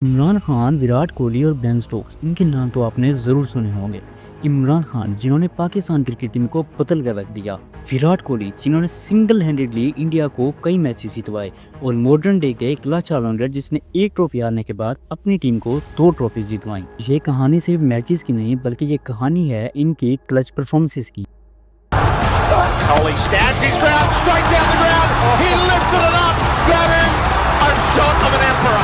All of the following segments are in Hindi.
इमरान खान, विराट कोहली और बेन स्टोक्स, इनके नाम तो आपने ज़रूर सुने होंगे। इमरान खान जिन्होंने पाकिस्तान क्रिकेट टीम को बदल कर रख दिया, विराट कोहली जिन्होंने सिंगल हैंडेडली इंडिया को कई मैचेस जितवाए, और मॉडर्न डे के क्लच ऑलराउंडर जिसने एक ट्रॉफी हारने के बाद अपनी टीम को 2 ट्रॉफीज जितवाई। ये कहानी सिर्फ मैचेस की नहीं, बल्कि ये कहानी है इनकी क्लच परफॉर्मेंसेस की। Kohli stands his ground, straight down the ground. He lifted it up. That is a shot of an emperor.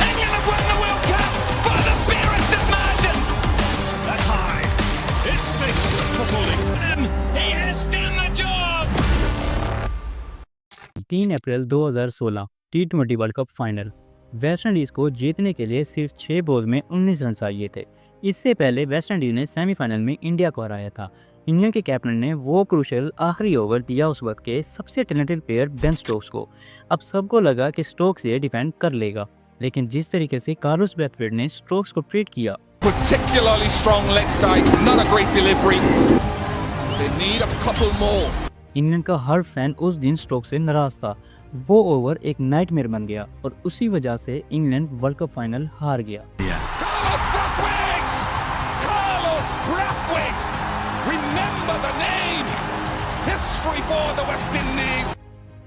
England have won the World Cup by the barest of margins. That's high. It's 6 for Kohli. He has done the job. 3 April 2016 T20 world cup final. West Indies को जीतने के लिए सिर्फ 6 बॉल में 19 रन चाहिए थे। इससे पहले वेस्ट इंडीज ने सेमीफाइनल में इंडिया को हराया था। इंडिया के कैप्टन ने वो क्रूशियल आखिरी ओवर दिया उस वक्त के सबसे टैलेंटेड प्लेयर बेन स्टोक्स को। अब सबको लगा कि स्टोक्स ये डिफेंड कर लेगा, लेकिन जिस तरीके से कार्लोस ब्रैथवेट ने स्टोक्स को ट्रीट किया, Particularly strong leg side, not a great delivery. They need a couple more. England का हर फैन उस दिन स्टोक्स से नाराज था। वो ओवर एक नाइटमेयर बन गया और उसी वजह से इंग्लैंड वर्ल्ड कप फाइनल हार गया। Carlos Brathwaite! Carlos Brathwaite! Remember the name! History for the West Indies!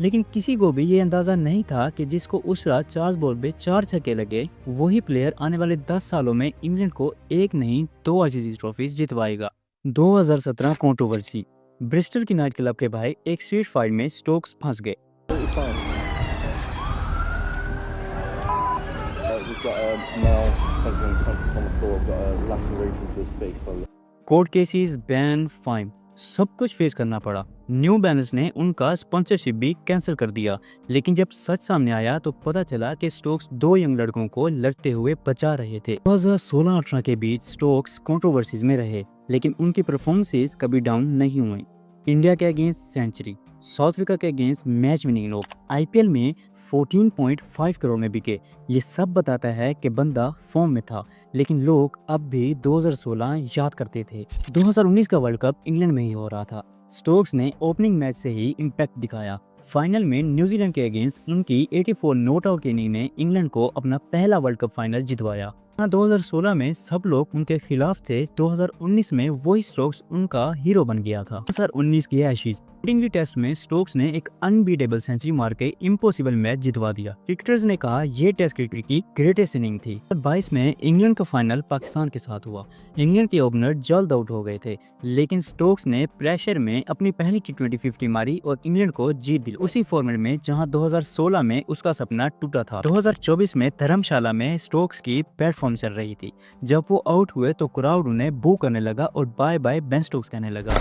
लेकिन किसी को भी ये अंदाजा नहीं था कि जिसको उस रात 4 बॉल पे 4 छक्के लगे, वही प्लेयर आने वाले 10 सालों में इंग्लैंड को एक नहीं 2 आईसीसी ट्रॉफीज जितवाएगा। 2017 कंट्रोवर्सी। ब्रिस्टल की नाइट क्लब के भाई एक स्ट्रीट फाइट में स्टोक्स फंस गए। कोर्ट केसेस, बैन, फाइन, सब कुछ फेस करना पड़ा। न्यू बैलेंस ने उनका स्पॉन्सरशिप भी कैंसिल कर दिया। लेकिन जब सच सामने आया तो पता चला कि स्टोक्स 2 यंग लड़कों को लड़ते हुए बचा रहे थे। 2016-18 के बीच स्टोक्स कंट्रोवर्सीज में रहे, लेकिन उनकी परफॉर्मेंसेस कभी डाउन नहीं हुई। इंडिया के अगेंस्ट सेंचुरी, साउथ अफ्रीका के against match winning knock, IPL में 14.5 करोड़ में बिके। ये सब बताता है कि बंदा फॉर्म में था, लेकिन लोग अब भी 2016 याद करते थे। 2019 का वर्ल्ड कप इंग्लैंड में ही हो रहा था। स्टोक्स ने ओपनिंग मैच से ही इम्पैक्ट दिखाया। फाइनल में न्यूजीलैंड के अगेंस्ट उनकी 84 नॉट आउट की इनिंग ने इंग्लैंड को अपना पहला वर्ल्ड कप फाइनल जितवाया। 2016 में सब लोग उनके खिलाफ थे, 2019 में वही स्टोक्स उनका हीरो बन गया था। 2019 की एशेज टेस्ट में स्टोक्स ने एक अनबीटेबल सेंचुरी मार के इम्पॉसिबल मैच जितवा दिया। क्रिकेटर्स ने कहा ये टेस्ट क्रिकेट की ग्रेटेस्ट इनिंग थी। 2022 में इंग्लैंड का फाइनल पाकिस्तान के साथ हुआ। इंग्लैंड के ओपनर जल्द आउट हो गए थे, लेकिन स्टोक्स ने प्रेशर में अपनी पहली T20 50 मारी और इंग्लैंड को जीत दी, उसी फॉर्मेट में जहां 2016 में उसका सपना टूटा था। 2024 में धर्मशाला में स्टोक्स की प्लेटफॉर्म चल रही थी। जब वो आउट हुए तो क्राउड उन्हें बू करने लगा और बाय बाय बेन स्टोक्स कहने लगा।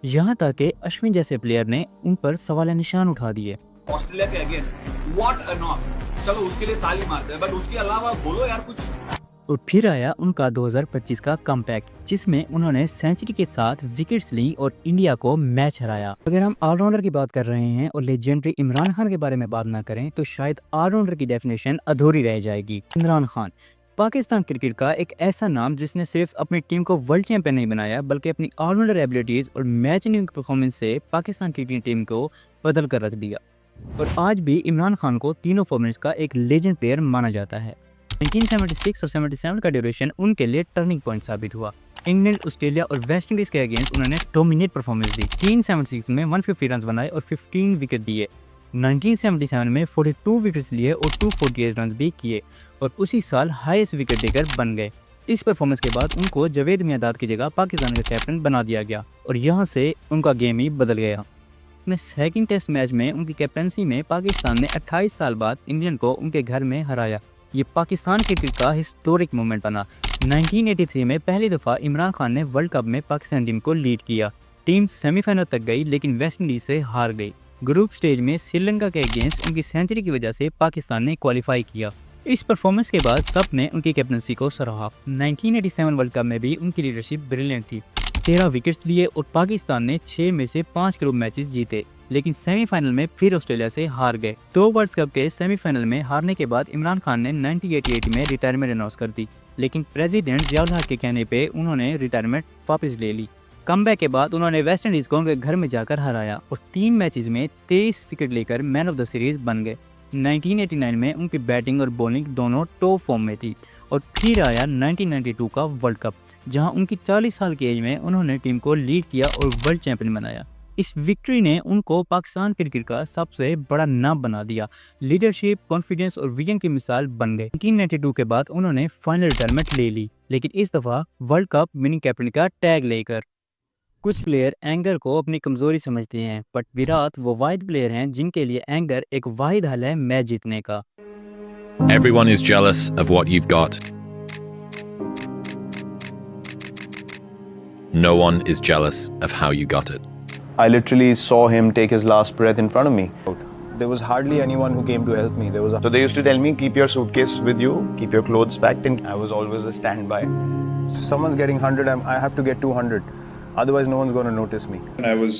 यहाँ तक कि अश्विन जैसे प्लेयर ने उन पर सवाल निशान उठा दिए। ऑस्ट्रेलिया के अगेंस्ट व्हाट अ नॉक, चलो उसके लिए ताली मारते हैं, बट उसके अलावा बोलो यार कुछ। और फिर आया उनका 2025 का कमबैक, जिसमें उन्होंने सेंचुरी के साथ विकेट्स ली और इंडिया को मैच हराया। अगर हम ऑलराउंडर की बात कर रहे हैं और लेजेंडरी इमरान खान के बारे में बात ना करें तो शायद ऑलराउंडर की डेफिनेशन अधूरी रह जाएगी। इमरान खान पाकिस्तान क्रिकेट का एक ऐसा नाम जिसने सिर्फ अपनी टीम को वर्ल्ड चैंपियन नहीं बनाया, बल्कि अपनी ऑलराउंडर एबिलिटीज और मैच विनिंग परफॉर्मेंस से पाकिस्तान क्रिकेट टीम को बदल कर रख दिया। और आज भी इमरान खान को तीनों फॉर्मेट्स का एक लेजेंड प्लेयर माना जाता है। 1976 और 77 का ड्यूरेशन उनके लिए टर्निंग पॉइंट साबित हुआ। इंग्लैंड, ऑस्ट्रेलिया और वेस्ट इंडीज के अगेंस्ट उन्होंने डोमिनेट परफॉर्मेंस दी। 1976 में 150 रन बनाए और 15 विकेट दिए। 1977 में 42 विकेट्स लिए और 248 रन भी किए और उसी साल हाईएस्ट विकेट टेकर बन गए। इस परफॉर्मेंस के बाद उनको जावेद मियांदाद की जगह पाकिस्तान का कैप्टन बना दिया गया और यहाँ से उनका गेम ही बदल गया। अपने सेकंड टेस्ट मैच में उनकी कैप्टनसी में पाकिस्तान ने 28 साल बाद इंग्लैंड को उनके घर में हराया। ये पाकिस्तान क्रिकेट का हिस्टोरिक मोमेंट बना। 1983 में पहली दफ़ा इमरान खान ने वर्ल्ड कप में पाकिस्तान टीम को लीड किया। टीम सेमीफाइनल तक गई, लेकिन वेस्ट इंडीज से हार गई। ग्रुप स्टेज में श्रीलंका के अगेंस्ट उनकी सेंचुरी की वजह से पाकिस्तान ने क्वालिफाई किया। इस परफॉर्मेंस के बाद सबने उनकी कैप्टनसी को सराहा। 1987 वर्ल्ड कप में भी उनकी लीडरशिप ब्रिलियंट थी। 13 विकेट्स लिए और पाकिस्तान ने 6 में से 5 ग्रुप मैचेस जीते, लेकिन सेमीफाइनल में फिर ऑस्ट्रेलिया से हार गए। 2 वर्ल्ड कप के सेमीफाइनल में हारने के बाद इमरान खान ने 1988 में रिटायरमेंट अनाउंस कर दी, लेकिन प्रेसिडेंट जियाउल हक के कहने पे उन्होंने रिटायरमेंट वापस ले ली। कमबैक के बाद उन्होंने वेस्ट इंडीज को उनके घर में जाकर हराया और 3 मैचेस में 23 विकेट लेकर मैन ऑफ द सीरीज बन गए। 1989 में उनकी बैटिंग और बॉलिंग दोनों टॉप फॉर्म में थी और फिर आया 1992 का वर्ल्ड कप, जहां उनकी 40 साल की एज में उन्होंने टीम को लीड किया और वर्ल्ड चैंपियन बनाया। इस विक्ट्री ने उनको पाकिस्तान क्रिकेट का सबसे बड़ा नाम बना दिया। लीडरशिप, कॉन्फिडेंस और विजन की मिसाल बन गए। 1992 के बाद उन्होंने फाइनल रिटायरमेंट ले ली, लेकिन इस दफ़ा वर्ल्ड कप विनिंग कैप्टन का टैग लेकर। कुछ प्लेयर एंगर को अपनी कमजोरी समझते हैं, बट विराट वो वाहिद प्लेयर हैं जिनके लिए एंगर एक वाहिद हल है मैच जीतने का। Everyone is jealous of what you've got. No one is jealous of how you got it. I literally saw him take his last breath in front of me. There was hardly anyone who came to help me. So they used to tell me, keep your suitcase with you, keep your clothes packed, and I was always a standby. If someone's getting 100, I have to get 200. Otherwise, no one's going to notice me. I was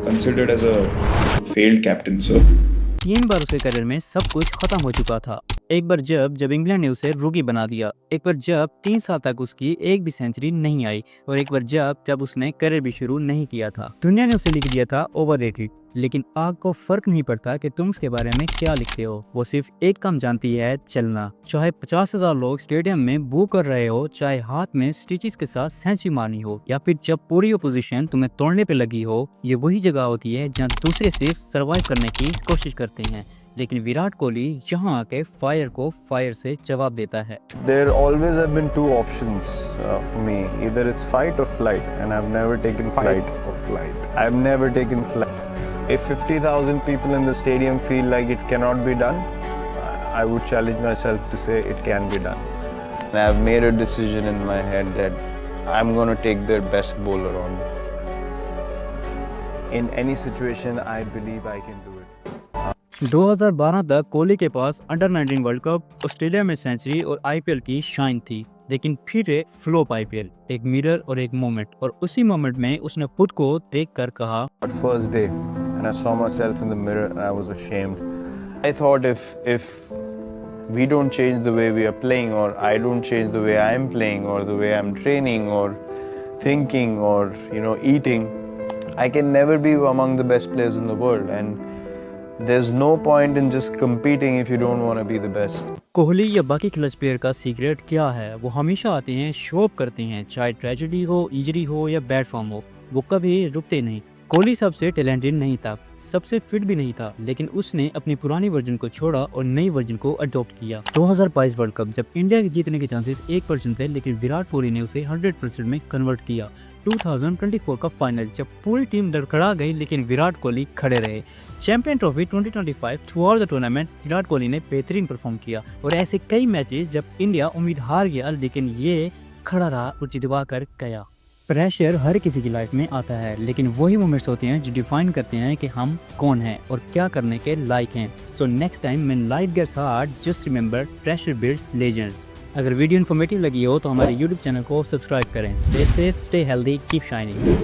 considered as a failed captain, so 3 बार उसके करियर में सब कुछ खत्म हो चुका था। एक बार जब इंग्लैंड ने उसे रूकी बना दिया, एक बार जब 3 साल तक उसकी एक भी सेंचुरी नहीं आई, और एक बार जब उसने करियर भी शुरू नहीं किया था। दुनिया ने उसे लिख दिया था ओवररेटेड, लेकिन आग को फर्क नहीं पड़ता कि तुम उसके बारे में क्या लिखते हो। वो सिर्फ एक काम जानती है, चलना। चाहे 50,000 लोग स्टेडियम में बू कर रहे हो, चाहे हाथ में स्टिचेस के साथ सेंचुरी मारनी हो, या फिर जब पूरी ओपोजिशन तुम्हें तोड़ने पे लगी हो, ये वही जगह होती है जहाँ दूसरे सिर्फ सर्वाइव करने की कोशिश करते हैं। लेकिन विराट कोहली यहाँ आके फायर को फायर से जवाब देता है। There always have been 2 options for me. Either it's fight or flight, and I've never taken flight. I've never taken flight. If 50,000 people in the stadium feel like it cannot be done, I would challenge myself to say it can be done. And I've made a decision in my head that I'm going to take their best bowler on. In any situation, I believe I can do it. 2012 तक कोहली के पास अंडर 19 वर्ल्ड कप, ऑस्ट्रेलिया में सेंचुरी और आईपीएल की शाइन थी, लेकिन फिर एक फ्लॉप आईपीएल, एक मिरर और एक मोमेंट, और उसी मोमेंट में उसने खुद को देखकर कहा, First day, and I saw myself in the mirror, and I was ashamed. I thought if we don't change the way we are playing, or I don't change the way I'm playing, or the way I'm training, or thinking, or eating, I can never be among the best players in the world. And there's no point in just competing if you don't want to be the best. Kohli या बाकी क्लच प्लेयर का सीक्रेट क्या है? वो हमेशा आते हैं, शो अप करते हैं, चाहे ट्रेजेडी हो, इंजरी हो या बैड फॉर्म हो, वो कभी रुकते नहीं। कोहली सबसे टैलेंटेड नहीं था, सबसे फिट भी नहीं था, लेकिन उसने अपनी पुरानी वर्जन को छोड़ा और नई वर्जन को अडॉप्ट किया। 2022 वर्ल्ड कप जब इंडिया के जीतने के चांसेस 1% थे, लेकिन विराट कोहली ने उसे 100% में कन्वर्ट किया। 2024 का फाइनल जब पूरी टीम लड़खड़ा गई, लेकिन विराट कोहली खड़े रहे। Champion trophy 2025 through out the tournament Virat Kohli ने बेहतरीन परफॉर्म किया, और ऐसे कई मैचेस जब इंडिया उम्मीद हार गया, लेकिन ये खड़ा रहा और जितवा कर गया। प्रेशर हर किसी की लाइफ में आता है, लेकिन वही मोमेंट्स होते हैं जो डिफाइन करते हैं कि हम कौन हैं और क्या करने के लायक हैं। So next time when life gets hard, just remember pressure builds legends. अगर वीडियो इन्फॉर्मेटिव लगी हो तो हमारे YouTube चैनल को सब्सक्राइब करें। Stay safe, stay healthy, keep shining.